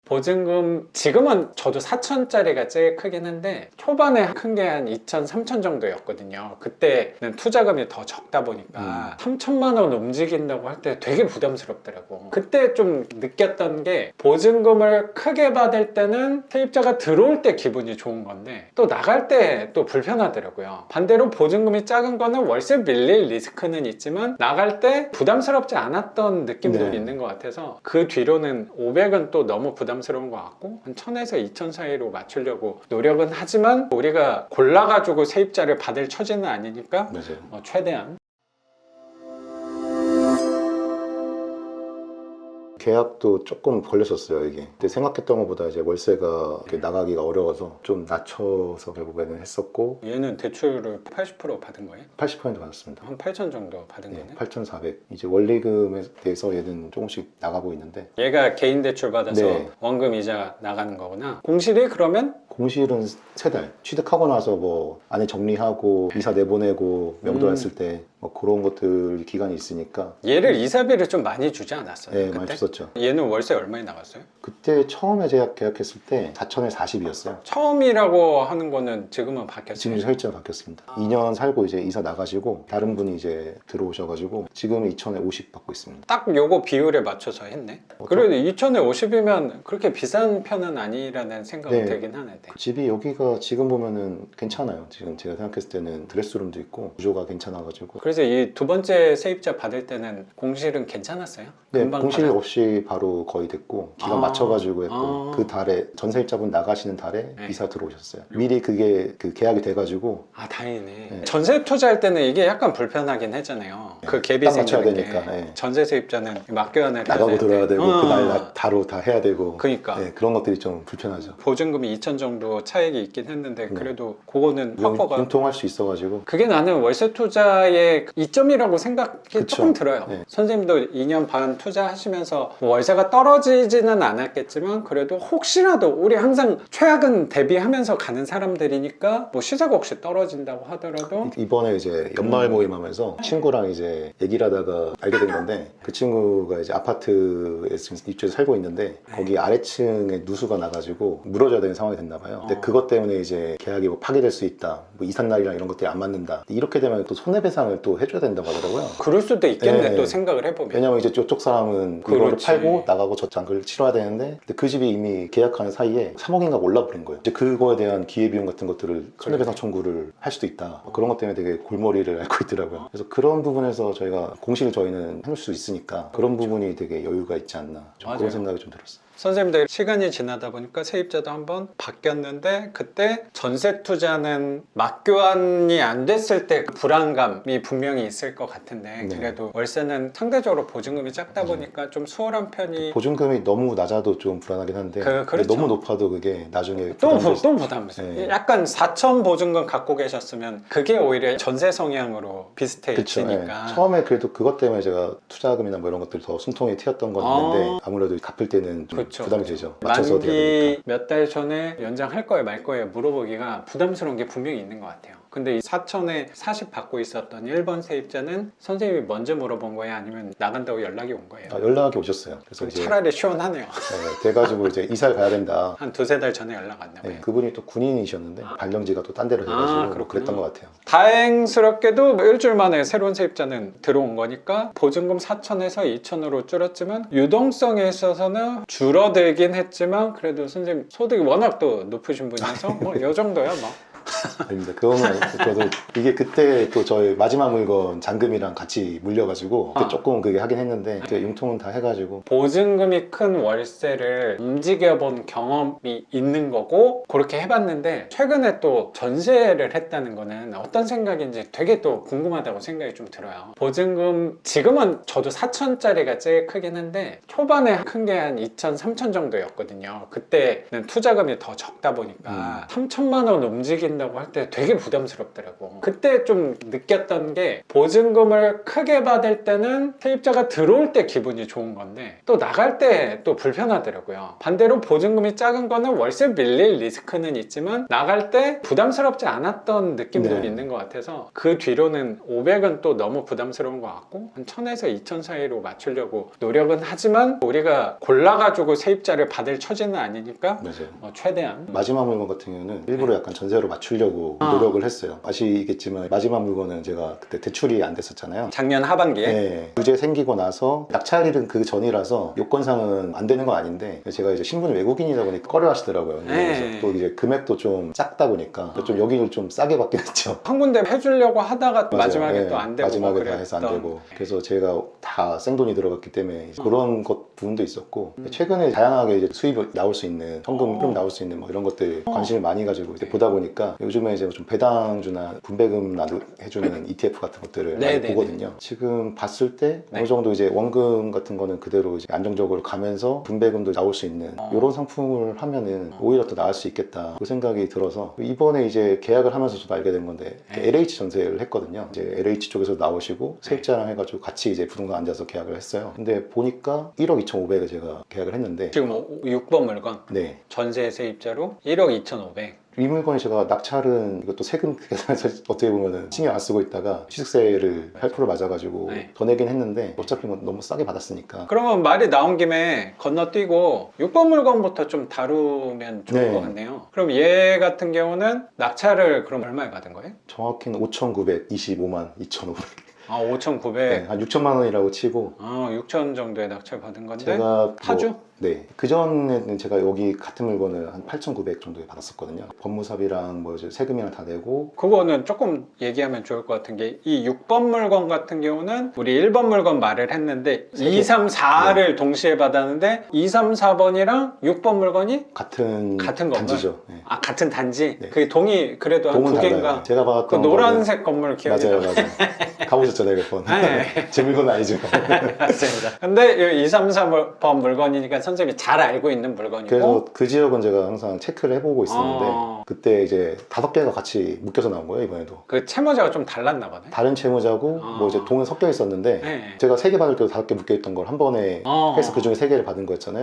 보증금 지금은 저도 4천짜리가 제일 크긴 한데 초반에 큰 게 한 2천, 3천 정도였거든요. 그때는 투자금이 더 적다 보니까 3천만 원 움직인다고 할 때 되게 부담스럽더라고. 그때 좀 느꼈던 게 보증금을 크게 받을 때는 세입자가 들어올 때 기분이 좋은 건데 또 나갈 때 또 불편하더라고요. 반대로 보증금이 작은 거는 월세 밀릴 리스크는 있지만 나갈 때 부담스럽지 않았던 느낌도 네. 있는 것 같아서 그 뒤로는 500은 또 너무 부담스러운 것 같고 한 1000에서 2000 사이로 맞추려고 노력은 하지만 우리가 골라가지고 세입자를 받을 처지는 아니니까 맞아요. 최대한 계약도 조금 걸렸었어요, 이게. 근데 생각했던 것보다 이제 월세가 이렇게 나가기가 어려워서 좀 낮춰서 결국에는 했었고, 얘는 대출을 80% 받은 거예요? 80% 받았습니다. 한 8천 정도 받은 네, 거네? 8,400. 이제 원리금에 대해서 얘는 조금씩 나가고 있는데, 얘가 개인 대출 받아서 네. 원금 이자 나가는 거구나. 공실이 그러면 공실은 3달. 취득하고 나서 뭐 안에 정리하고 이사 내보내고 명도했을 때 뭐 그런 것들 기간이 있으니까. 얘를 이사비를 좀 많이 주지 않았어요? 네, 그때? 많이 줬었죠. 얘는 월세 얼마에 나갔어요? 그때 처음에 제가 계약했을 때 4천에 40이었어요. 처음이라고 하는 거는 지금은 바뀌었어요? 지금 설정 바뀌었습니다. 2년 살고 이제 이사 나가시고 다른 분이 이제 들어오셔가지고 지금은 2천에 50 받고 있습니다. 딱 요거 비율에 맞춰서 했네. 그래도 2천에 50이면 그렇게 비싼 편은 아니라는 생각이 네. 들긴 하네. 집이 여기가 지금 보면은 괜찮아요. 지금 제가 생각했을 때는 드레스룸도 있고 구조가 괜찮아가지고. 그래서 이 두 번째 세입자 받을 때는 공실은 괜찮았어요? 네, 금방 공실 받아? 없이 바로 거의 됐고 기간 아. 맞춰가지고 했고 아. 그 달에 전세입자분 나가시는 달에 네. 이사 들어오셨어요. 미리 그게 그 계약이 돼가지고 아 다행이네. 네. 전세 투자할 때는 이게 약간 불편하긴 하잖아요. 네. 그 갭이 딱 맞춰야 생기는 게. 되니까, 네. 전세 세입자는 맡겨야 나가고 들어야 되고 어. 그날 바로 다 해야 되고 그러니까. 네, 그런 것들이 좀 불편하죠. 보증금이 2천 정도 차익이 있긴 했는데 네. 그래도 그거는 확보가 융통할 수 있어가지고 그게 나는 월세 투자의 이점이라고 생각이 그쵸. 조금 들어요. 네. 선생님도 2년 반 투자하시면서 뭐 월세가 떨어지지는 않았겠지만 그래도 혹시라도 우리 항상 최악은 대비하면서 가는 사람들이니까 뭐 시세가 혹시 떨어진다고 하더라도 이번에 이제 연말 모임하면서 친구랑 이제 얘기를 하다가 알게 된 건데 그 친구가 이제 아파트에 지금 입주해서 살고 있는데 거기 아래층에 누수가 나가지고 물어줘야 되는 상황이 됐나 봐요. 근데 그것 때문에 이제 계약이 뭐 파기될 수 있다. 뭐 이삿날이랑 이런 것들이 안 맞는다. 이렇게 되면 또 손해배상을 또 해줘야 된다고 하더라고요. 그럴 수도 있겠네. 네. 또 생각을 해보면. 왜냐면 이제 저쪽 사람은 이거를 그렇지. 팔고 나가고 저 장을 치러야 되는데 근데 그 집이 이미 계약하는 사이에 3억인가 올라버린 거예요. 이제 그거에 대한 기회비용 같은 것들을 손해배상 청구를 할 수도 있다. 그런 것 때문에 되게 골머리를 앓고 있더라고요. 그래서 그런 부분에서 저희가 공실을 저희는 해줄 수 있으니까 그런 부분이 되게 여유가 있지 않나. 좀 맞아요. 그런 생각이 좀 들었어요. 선생님들 시간이 지나다 보니까 세입자도 한번 바뀌었는데 그때 전세 투자는 맞교환이 안 됐을 때 그 불안감이 분명히 있을 것 같은데 네. 그래도 월세는 상대적으로 보증금이 작다 보니까 좀 수월한 편이 보증금이 너무 낮아도 좀 불안하긴 한데 그렇죠. 근데 너무 높아도 그게 나중에 또 부담될 부담스러워. 네. 약간 4천 보증금 갖고 계셨으면 그게 오히려 전세 성향으로 그쵸, 네. 비슷해지니까 처음에 그래도 그것 때문에 제가 투자금이나 뭐 이런 것들 더 숨통이 튀었던 건 있는데 아무래도 갚을 때는 좀 그쵸. 부담이 되죠. 맞춰서 돼야 만기 되니까. 몇 달 전에 연장할 거예요 말 거예요 물어보기가 부담스러운 게 분명히 있는 것 같아요. 근데 이 4천에 40 받고 있었던 1번 세입자는 선생님이 먼저 물어본 거예요? 아니면 나간다고 연락이 온 거예요? 연락이 오셨어요. 그래서 이제 차라리 시원하네요. 돼가지고 이제 이사를 가야 된다. 한 두세 달 전에 연락 왔나 봐요. 네, 그분이 또 군인이셨는데 발령지가 또 딴 데로 돼가지고 그렇구나. 그랬던 것 같아요. 다행스럽게도 일주일 만에 새로운 세입자는 들어온 거니까 보증금 4천에서 2천으로 줄었지만 유동성에 있어서는 줄어들긴 했지만 그래도 선생님 소득이 워낙 또 높으신 분이어서 뭐 이 정도야 뭐. 아닙니다. 그거는 저도 이게 그때 또 저희 마지막 물건 잔금이랑 같이 물려가지고 그때 조금 그게 하긴 했는데 그때 융통은 다 해가지고 보증금이 큰 월세를 움직여본 경험이 있는 거고 그렇게 해봤는데 최근에 또 전세를 했다는 거는 어떤 생각인지 되게 또 궁금하다고 생각이 좀 들어요. 보증금 지금은 저도 4천짜리가 제일 크긴 한데 초반에 큰 게 한 2천, 3천 정도였거든요. 그때는 투자금이 더 적다 보니까 3천만 원 움직인다고 받는다고 할 때 되게 부담스럽더라고. 그때 좀 느꼈던 게 보증금을 크게 받을 때는 세입자가 들어올 때 기분이 좋은 건데 또 나갈 때 또 불편하더라고요. 반대로 보증금이 작은 거는 월세 밀릴 리스크는 있지만 나갈 때 부담스럽지 않았던 느낌도 네. 있는 것 같아서 그 뒤로는 500은 또 너무 부담스러운 것 같고 한 1000에서 2000 사이로 맞추려고 노력은 하지만 우리가 골라가지고 세입자를 받을 처지는 아니니까 맞아요. 최대한 마지막 물건 같은 경우는 일부러 약간 전세로 맞추려고 노력을 했어요. 아시겠지만 마지막 물건은 제가 그때 대출이 안 됐었잖아요. 작년 하반기에 네, 규제 생기고 나서 낙찰일은 그 전이라서 요건상은 안 되는 건 아닌데 제가 이제 신분이 외국인이다 보니까 꺼려하시더라고요. 네. 그래서 또 이제 금액도 좀 작다 보니까 좀 여기를 좀 싸게 받긴 했죠. 한 군데 해주려고 하다가 맞아요. 마지막에 네, 또 안 되고 마지막에 뭐 다 해서 안 그랬던. 되고 그래서 제가 다 생돈이 들어갔기 때문에 이제 그런 것 부분도 있었고 최근에 다양하게 이제 수입이 나올 수 있는 현금 흐름 나올 수 있는 뭐 이런 것들 관심을 많이 가지고 이제 보다 보니까 요즘에 이제 좀 배당주나 분배금 해주는 ETF 같은 것들을 많이 네네네. 보거든요. 지금 봤을 때 네. 어느 정도 이제 원금 같은 거는 그대로 이제 안정적으로 가면서 분배금도 나올 수 있는 이런 상품을 하면은 오히려 더 나을 수 있겠다 그 생각이 들어서 이번에 이제 계약을 하면서 저도 알게 된 건데 네. LH 전세를 했거든요. 이제 LH 쪽에서 나오시고 세입자랑 해가지고 같이 이제 부동산 앉아서 계약을 했어요. 근데 보니까 1억 2,500을 제가 계약을 했는데 지금 6번 물건 네. 전세 세입자로 1억 2,500. 이 물건이 제가 낙찰은 이것도 세금 계산해서 어떻게 보면은 신경 안 쓰고 있다가 취득세를 8% 맞아가지고 네. 더 내긴 했는데 어차피 뭐 너무 싸게 받았으니까 그러면 말이 나온 김에 건너뛰고 6번 물건부터 좀 다루면 좋을 네. 것 같네요. 그럼 얘 같은 경우는 낙찰을 그럼 얼마에 받은 거예요? 정확히는 5,925만 2,500. 아, 5,900. 네, 한 6천만 원이라고 치고 6천 정도에 낙찰 받은 건데 제가 파주? 네. 그전에는 제가 여기 같은 물건을 한 8,900 정도에 받았었거든요. 법무사비랑 뭐 이제 세금이랑 다 내고 그거는 조금 얘기하면 좋을 것 같은 게 이 6번 물건 같은 경우는 우리 1번 물건 말을 했는데 세 개. 2, 3, 4를 동시에 받았는데 2, 3, 4번이랑 6번 물건이 같은 같은 건물? 단지죠. 네. 같은 단지? 네. 그게 동이 그래도 한 동은 두 달라요. 개인가? 제가 그 받았던 노란색 건물 기억이 맞아요, 나요. 맞아요. 가보셨잖아요, 몇 번. 네. 제 물건은 아니지만. 맞습니다. 근데 이 2, 3, 4번 물건이니까 선생님이 잘 알고 있는 물건이고 그래서 그 지역은 제가 항상 체크를 해보고 있었는데 그때 이제 5개가 같이 묶여서 나온 거예요, 이번에도. 그 채무자가 좀 달랐나 보네. 다른 채무자고 뭐 이제 동은 섞여 있었는데 네. 제가 3개 받을 때도 5개 묶여 있던 걸 한 번에 해서 그 중에 3개를 받은 거였잖아요.